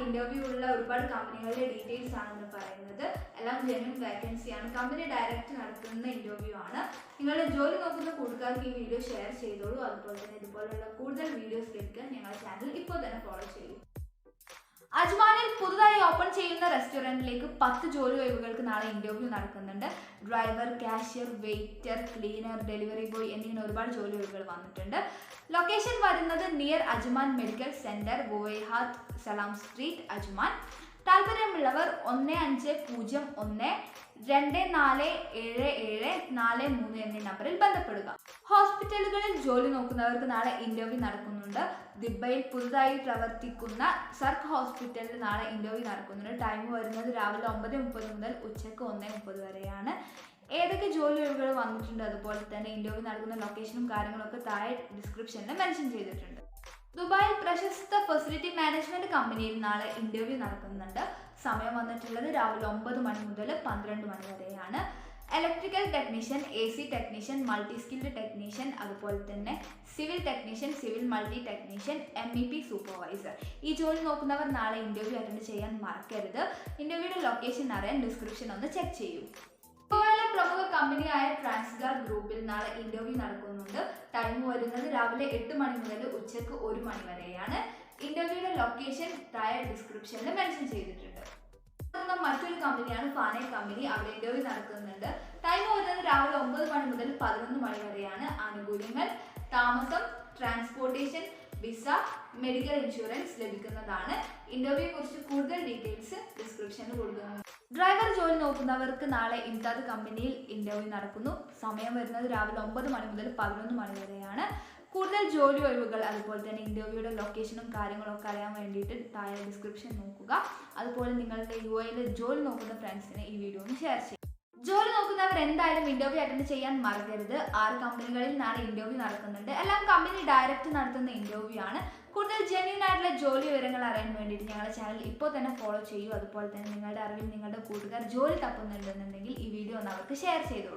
Interview ഉള്ള ഒരുപാട് കമ്പനികളുടെ ഡീറ്റെയിൽസ് ആണെന്ന് പറയുന്നത്. എല്ലാം ജെന്യൂൻ വേക്കൻസിയാണ്. കമ്പനി ഡയറക്റ്റ് നടത്തുന്ന ഇന്റർവ്യൂ ആണ്. നിങ്ങളുടെ ജോലി നോക്കുന്ന കൂട്ടുകാർക്ക് ഈ വീഡിയോ ഷെയർ ചെയ്തോളൂ. അതുപോലെ തന്നെ ഇതുപോലുള്ള കൂടുതൽ വീഡിയോസ് ലഭിക്കാൻ ഞങ്ങളുടെ ചാനൽ ഇപ്പോൾ തന്നെ ഫോളോ ചെയ്യൂ. അജ്മാനിൽ പുതുതായി ഓപ്പൺ ചെയ്യുന്ന റെസ്റ്റോറൻറ്റിലേക്ക് 10 ജോലി ഒഴിവുകൾക്ക് നാളെ ഇന്റർവ്യൂ നടക്കുന്നുണ്ട്. Driver, cashier, waiter, cleaner, delivery boy എന്നിങ്ങനെ ഒരുപാട് ജോലി ഒഴിവുകൾ വന്നിട്ടുണ്ട്. ലൊക്കേഷൻ വരുന്നത് നിയർ അജ്മാൻ മെഡിക്കൽ സെന്റർ, ബുവൈഹാത്ത്, സലാം സ്ട്രീറ്റ്, അജ്മാൻ. താല്പര്യമുള്ളവർ 1501-2477-43 എന്നീ നമ്പറിൽ ബന്ധപ്പെടുക. ഹോസ്പിറ്റലുകളിൽ ജോലി നോക്കുന്നവർക്ക് നാളെ ഇന്റർവ്യൂ നടക്കുന്നുണ്ട്. ദിബയിൽ പുതുതായി പ്രവർത്തിക്കുന്ന സർഗ് ഹോസ്പിറ്റലിൽ നാളെ ഇന്റർവ്യൂ നടക്കുന്നുണ്ട്. ടൈം വരുന്നത് രാവിലെ 9:30 മുതൽ ഉച്ചയ്ക്ക് 1:30 വരെയാണ്. ഏതൊക്കെ ജോലി ഒഴിവുകൾ വന്നിട്ടുണ്ട്, അതുപോലെ തന്നെ ഇന്റർവ്യൂ നടക്കുന്ന ലൊക്കേഷനും കാര്യങ്ങളൊക്കെ താഴെ ഡിസ്ക്രിപ്ഷനിൽ മെൻഷൻ ചെയ്തിട്ടുണ്ട്. ദുബായിൽ പ്രശസ്ത ഫെസിലിറ്റി മാനേജ്മെന്റ് കമ്പനിയിൽ നാളെ ഇന്റർവ്യൂ നടക്കുന്നുണ്ട്. സമയം വന്നിട്ടുള്ളത് രാവിലെ 9 മണി മുതൽ 12 മണി വരെയാണ്. Electrical technician, AC technician, multi skilled technician, അതുപോലെ തന്നെ civil technician, civil multi technician, MEP supervisor. ഈ ജോലി നോക്കുന്നവർ നാളെ ഇന്റർവ്യൂ അറ്റൻഡ് ചെയ്യാൻ മറക്കരുത്. ഇന്റർവ്യൂയുടെ ലൊക്കേഷൻ അറിയാൻ ഡിസ്ക്രിപ്ഷൻ ഒന്ന് ചെക്ക് ചെയ്യൂ. ദുബായിലെ പ്രമുഖ കമ്പനിയായ ട്രാൻസ്ഗാർ ഗ്രൂപ്പിൽ നാളെ ഇന്റർവ്യൂ നടക്കുന്നുണ്ട്. ടൈം വരുന്നത് രാവിലെ 8 മണി മുതൽ ഉച്ചയ്ക്ക് 1 മണി വരെയാണ്. ഇന്റർവ്യൂയുടെ ലൊക്കേഷൻ താഴെ ഡിസ്ക്രിപ്ഷനിൽ മെൻഷൻ ചെയ്തിട്ടുണ്ട്. മറ്റൊരു കമ്പനിയാണ് ഫാനെ കമ്പനി. അവിടെ ഇന്റർവ്യൂ നടക്കുന്നുണ്ട്. ടൈം വരുന്നത് രാവിലെ 9 മണി മുതൽ 11 മണി വരെയാണ്. ആനുകൂല്യങ്ങൾ താമസം, ട്രാൻസ്പോർട്ടേഷൻ, വിസ, മെഡിക്കൽ ഇൻഷുറൻസ് ലഭിക്കുന്നതാണ്. ഇന്റർവ്യൂയെ കുറിച്ച് കൂടുതൽ ഡീറ്റെയിൽസ് ഡിസ്ക്രിപ്ഷനിൽ കൊടുക്കുന്നു. ഡ്രൈവർ ജോലി നോക്കുന്നവർക്ക് നാളെ ഇംതാദ് കമ്പനിയിൽ ഇന്റർവ്യൂ നടക്കുന്നു. സമയം വരുന്നത് രാവിലെ 9 മണി മുതൽ 11 മണി വരെയാണ്. കൂടുതൽ ജോലി ഒഴിവുകൾ, അതുപോലെ തന്നെ ഇന്റർവ്യൂയുടെ ലൊക്കേഷനും കാര്യങ്ങളൊക്കെ അറിയാൻ വേണ്ടിയിട്ട് താഴെ ഡിസ്ക്രിപ്ഷൻ നോക്കുക. അതുപോലെ നിങ്ങളുടെ UAE ജോലി നോക്കുന്ന ഫ്രണ്ട്സിന് ഈ വീഡിയോ ഒന്ന് ഷെയർ ചെയ്യുക. ജോലി നോക്കുന്നവർ എന്തായാലും ഇന്റർവ്യൂ അറ്റൻഡ് ചെയ്യാൻ മറക്കരുത്. 6 കമ്പനികളിൽ നാളെ ഇന്റർവ്യൂ നടക്കുന്നുണ്ട്. എല്ലാം കമ്പനി ഡയറക്റ്റ് നടത്തുന്ന ഇന്റർവ്യൂ ആണ്. കൂടുതൽ ജെന്യൂൻ ആയിട്ടുള്ള ജോലി വിവരങ്ങൾ അറിയാൻ വേണ്ടിയിട്ട് ഞങ്ങളുടെ ചാനൽ ഇപ്പോൾ തന്നെ ഫോളോ ചെയ്യൂ. അതുപോലെ തന്നെ നിങ്ങളുടെ അറിവിൽ നിങ്ങളുടെ കൂട്ടുകാർ ജോലി തപ്പുന്നുണ്ടെന്നുണ്ടെങ്കിൽ ഈ വീഡിയോ ഒന്ന് അവർക്ക് ഷെയർ ചെയ്തോളൂ.